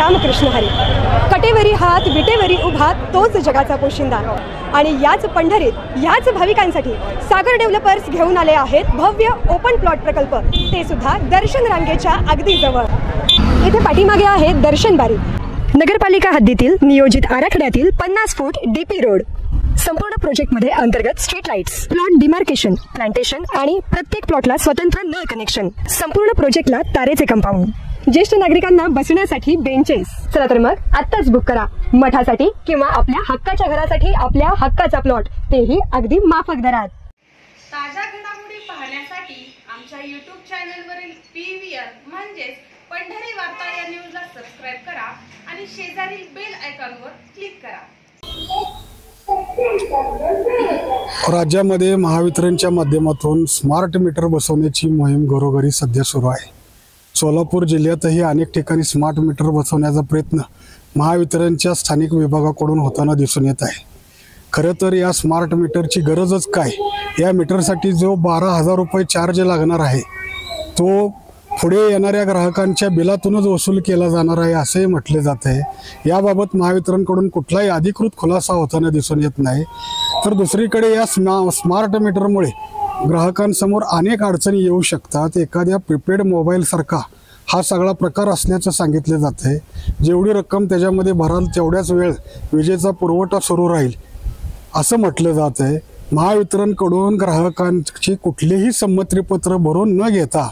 रामकृष्ण हरी. कटेवरी हात विटेवरी उभा तोच जगाचा पोशिंदा. आणि याच पंढरीत याच भाविकांसाठी सागर डेव्हलपर्स घेऊन आले आहेत भव्य ओपन प्लॉट प्रकल्प, ते सुद्धा दर्शन रांगेच्या अगदी जवळ. इथे पाठीमागे आहे दर्शन बारी. नगरपालिका हद्दीतील नियोजित आराखड्यातील 50 फूट डीपी रोड. संपूर्ण प्रोजेक्टमध्ये अंतर्गत street lights, plot demarcation, plantation आणि प्रत्येक प्लॉटला स्वतंत्र नळ कनेक्शन. संपूर्ण प्रोजेक्टला तारेचे कंपाऊंड. ज्येष्ठ नागरिकांना बसण्यासाठी बेंचेस. चला तर मग आत्ताच बुक करा मठासाठी किंवा आपल्या हक्काच्या घरासाठी आपल्या हक्काचा प्लॉट, तेही अगदी माफक दरात. ताज्या घडामोडी पाहण्यासाठी आमच्या YouTube चॅनलवरील PVR म्हणजेच पंढरी वार्ता या न्यूजला सबस्क्राइब करा आणि शेजारील बेल आयकॉनवर क्लिक करा. राज्यामध्ये महावितरणच्या माध्यमातून स्मार्ट मीटर बसवण्याची मोहीम घरोघरी सध्या सुरू आहे. सोलापूर जिल्ह्यातही अनेक ठिकाणी स्मार्ट मीटर बसवण्याचा प्रयत्न महावितरणच्या स्थानिक विभागाकडून होताना दिसून येत आहे. खरं तर या स्मार्ट मीटरची गरजच काय? या मीटरसाठी जो 12,000 रुपये चार्ज लागणार आहे तो पुढे येणाऱ्या ग्राहकांच्या बिलातूनच वसूल केला जाणार आहे असेही म्हटले जात आहे. याबाबत महावितरणकडून कुठलाही अधिकृत खुलासा होताना दिसून येत नाही. तर दुसरीकडे या स्मार्ट मीटरमुळे ग्राहकांसमोर अनेक अडचणी येऊ शकतात. एखाद्या प्रीपेड मोबाईलसारखा हा सगळा प्रकार असल्याचं सांगितले जात आहे. जेवढी रक्कम त्याच्यामध्ये भराल तेवढ्याच वेळ विजेचा पुरवठा सुरू राहील असं म्हटलं जात आहे. महावितरणकडून ग्राहकांची कुठलेही संमतीपत्र भरून न घेता,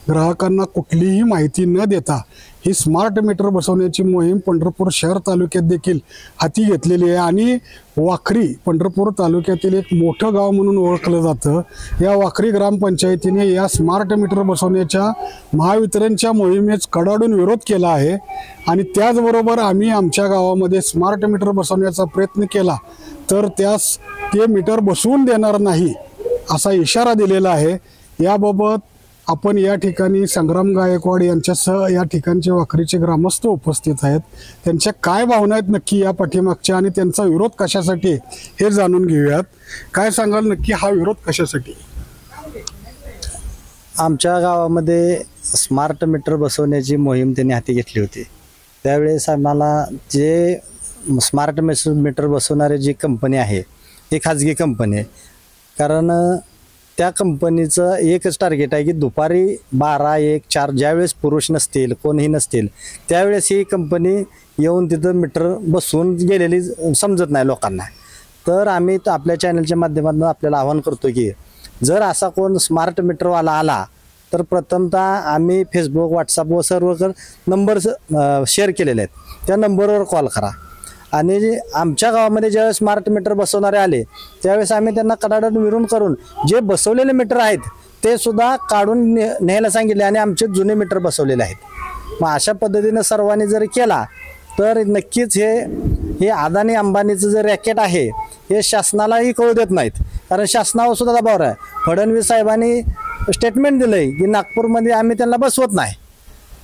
ग्राहकांना कुठलीही माहिती न देता ही स्मार्ट मीटर बसवण्याची मोहीम पंढरपूर शहर तालुक्यात देखील हाती घेतलेली आहे. आणि वाखरी पंढरपूर तालुक्यातील एक मोठं गाव म्हणून ओळखलं जातं. या वाखरी ग्रामपंचायतीने या स्मार्ट मीटर बसवण्याच्या महावितरणच्या मोहिमेस कडाडून विरोध केला आहे. आणि त्याचबरोबर आम्ही आमच्या गावामध्ये स्मार्ट मीटर बसवण्याचा प्रयत्न केला तर त्यास ते मीटर बसवून देणार नाही असा इशारा दिलेला आहे. याबाबत आपण या ठिकाणी संग्राम गायकवाड यांच्यासह या ठिकाणचे वाखरीचे ग्रामस्थ उपस्थित आहेत. त्यांच्या काय भावना आहेत नक्की या पाठीमागच्या आणि त्यांचा विरोध कशासाठी हे जाणून घेऊयात. काय सांगाल नक्की हा विरोध कशासाठी? आमच्या गावामध्ये स्मार्ट मीटर बसवण्याची मोहीम त्यांनी हाती घेतली होती. त्यावेळेस आम्हाला जे स्मार्ट मीटर बसवणारी जी कंपनी आहे ही खाजगी कंपनी आहे. कारण त्या कंपनीचं एकच टार्गेट आहे की दुपारी 12, 1, 4 ज्यावेळेस पुरुष नसतील, कोणीही नसतील, त्यावेळेस ही कंपनी येऊन तिथं मीटर बसवून गेलेली समजत नाही लोकांना. तर आम्ही आपल्या चॅनलच्या माध्यमातून आपल्याला आवाहन करतो की जर असा कोण स्मार्ट मीटरवाला आला तर प्रथमतः आम्ही फेसबुक, व्हॉट्सअप व सर्व नंबर शेअर केलेले आहेत. त्या नंबरवर कॉल करा. आणि आमच्या गावामध्ये ज्यावेळेस स्मार्ट मीटर बसवणारे आले त्यावेळेस आम्ही त्यांना कडाडून विरोध करून जे बसवलेले मीटर आहेत ते सुद्धा काढून न्यायला सांगितले आणि आमचे जुने मीटर बसवलेले आहेत. मग अशा पद्धतीनं सर्वांनी जर केला तर नक्कीच हे अदानी अंबानीचं जे रॅकेट आहे हे शासनालाही कळू देत नाहीत. कारण शासनावर सुद्धा दबाव आहे. फडणवीस साहेबांनी स्टेटमेंट दिलंय की नागपूरमध्ये आम्ही त्यांना बसवत नाही.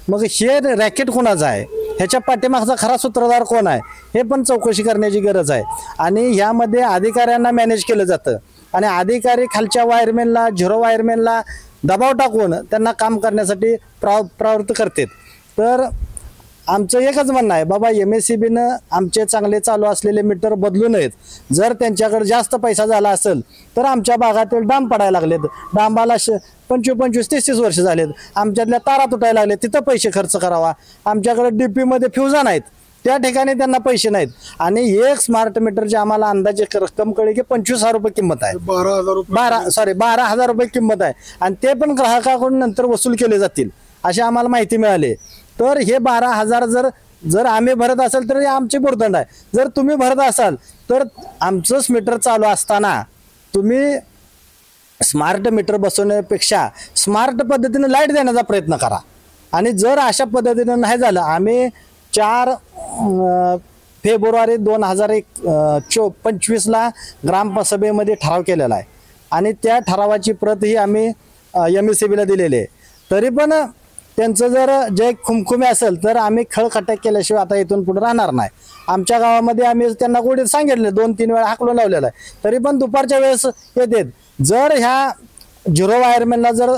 मग हे रॅकेट कोणाचं आहे, ह्याच्या पाठीमागचा खरा सूत्रधार कोण आहे हे पण चौकशी करण्याची गरज आहे. आणि ह्यामध्ये अधिकाऱ्यांना मॅनेज केलं जातं आणि अधिकारी खालच्या वायरमॅनला, झिरो वायरमॅनला दबाव टाकून त्यांना काम करण्यासाठी प्रवृत्त करतात. तर आमचं एकच म्हणणं आहे, बाबा MSEBीनं आमचे चांगले चालू असलेले मीटर बदलू नयेत. जर त्यांच्याकडे जास्त पैसा झाला असेल तर आमच्या भागातील डांब पडायला लागलेत. डांबाला 25-25, 30 वर्ष झालेत. आमच्यातल्या तारा तुटायला लागले, तिथं पैसे खर्च करावा. आमच्याकडे DP-मध्ये फ्युजा नाहीत, त्या ठिकाणी त्यांना पैसे नाहीत. आणि एक स्मार्ट मीटरची आम्हाला अंदाजे रक्कम कळली की 25,000 रुपये किंमत आहे. 12,000 रुपये किंमत आहे. आणि ते पण ग्राहकाकडून नंतर वसूल केले जातील अशी आम्हाला माहिती मिळाली. तर हे 12,000 जर आम्ही भरत असाल तर आमची भुर्दंड आहे. जर तुम्ही भरत असाल तर आमचंच मीटर चालू असताना तुम्ही स्मार्ट मीटर बसवण्यापेक्षा स्मार्ट पद्धतीने लाईट देण्याचा प्रयत्न करा. आणि जर अशा पद्धतीनं नाही झालं, आम्ही 4 फेब्रुवारी 2025ला ग्रामसभेमध्ये ठराव केलेला आहे आणि त्या ठरावाची प्रत ही आम्ही MSEBीला दिलेली आहे. तरी पण त्यांचं जर जे खुमखुमे असेल तर आम्ही खळखटाक केल्याशिवाय आता इथून पुढे राहणार नाही. आमच्या गावामध्ये आम्ही त्यांना गोडीत सांगितले, 2-3 वेळा हाकलून लावलेला आहे, तरी पण दुपारच्या वेळेस येतात. जर ह्या झिरो वायरमॅनला जर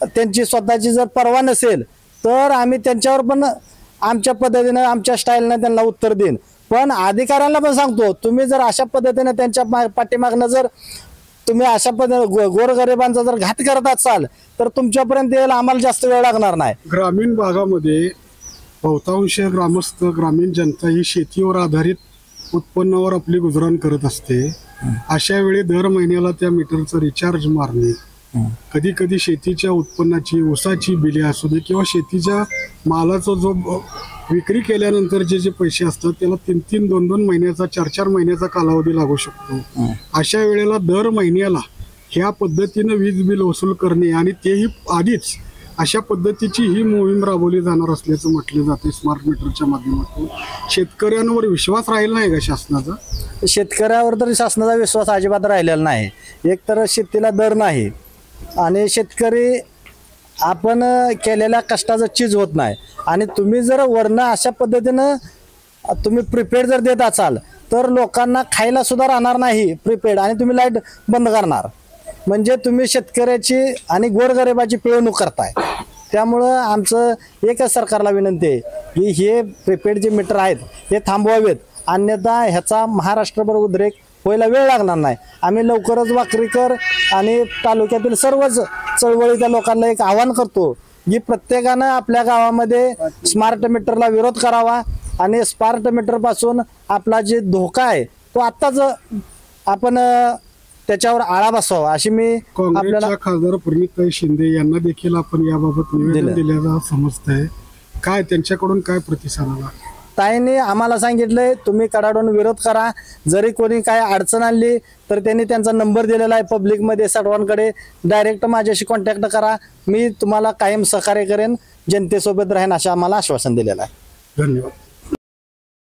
त्यांची स्वतःची जर परवा नसेल तर आम्ही त्यांच्यावर पण आमच्या पद्धतीनं आमच्या स्टाईलनं त्यांना उत्तर देईन. पण अधिकाऱ्यांना पण सांगतो, तुम्ही जर अशा पद्धतीने त्यांच्या पाठीमागनं जर तुम्ही अशा पद्धतीने गोरगरिबांचा जर घात करत असाल तर तुमच्यापर्यंत यायला आम्हाला जास्त वेळ लागणार नाही. ग्रामीण भागामध्ये बहुतांश ग्रामस्थ ग्रामीण जनता ही शेतीवर आधारित उत्पन्नावर आपली गुजराण करत असते. अशा वेळी दर महिन्याला त्या मीटरचं रिचार्ज मारणे, कधी कधी शेतीच्या उत्पन्नाची ऊसाची बिले असू दे किंवा शेतीच्या मालाचा जो विक्री केल्यानंतरचे जे पैसे असतात त्याला 3-3, 2-2 महिन्याचा 4-4 महिन्याचा कालावधी लागू शकतो. अशा वेळेला दर महिन्याला ह्या पद्धतीनं वीज बिल वसूल करणे आणि तेही आधीच अशा पद्धतीची ही मोहीम राबवली जाणार असल्याचं म्हटलं जाते. स्मार्ट मीटरच्या माध्यमातून शेतकऱ्यांवर विश्वास राहील नाही का शासनाचा? शेतकऱ्यावर तर शासनाचा विश्वास अजिबात राहिलेला नाही. एक तर शेतीला दर नाही आणि शेतकरी आपण केलेल्या कष्टाचं चीज होत नाही. आणि तुम्ही जर वरनं अशा पद्धतीनं तुम्ही प्रीपेड जर देत असाल तर लोकांना खायला सुद्धा राहणार नाही प्रीपेड, आणि तुम्ही लाईट बंद करणार म्हणजे तुम्ही शेतकऱ्याची आणि गोरगरिबाची पिळवणूक करताय. त्यामुळं आमचं एकच सरकारला विनंती आहे की हे प्रीपेड जे मीटर आहेत हे थांबवावेत, अन्यथा ह्याचा महाराष्ट्रभर उद्रेक व्हायला वेळ लागणार नाही. आम्ही लवकरच वाकरीकर आणि तालुक्यातील सर्वच चळवळीच्या लोकांना एक आवाहन करतो की प्रत्येकानं आपल्या गावामध्ये स्मार्ट मीटरला विरोध करावा आणि स्मार्ट मीटर पासून आपला जे धोका आहे तो आत्ताच आपण त्याच्यावर आळा बसवावा अशी मी काँग्रेसच्या खासदार प्रणिताई शिंदे यांना देखील आपण याबाबत निवेदन दिल्याचं समजतंय. काय त्यांच्याकडून काय प्रतिसाद आला? ताईंनी आम्हाला सांगितलंय तुम्ही कडाडून विरोध करा, जरी कोणी काय अडचण आणली तर त्यांनी त्यांचा नंबर दिलेला आहे पब्लिकमध्ये सर्वांकडे, डायरेक्ट माझ्याशी कॉन्टॅक्ट करा, मी तुम्हाला कायम सहकार्य करेन, जनतेसोबत राहीन असं आम्हाला आश्वासन दिलेलं आहे. धन्यवाद.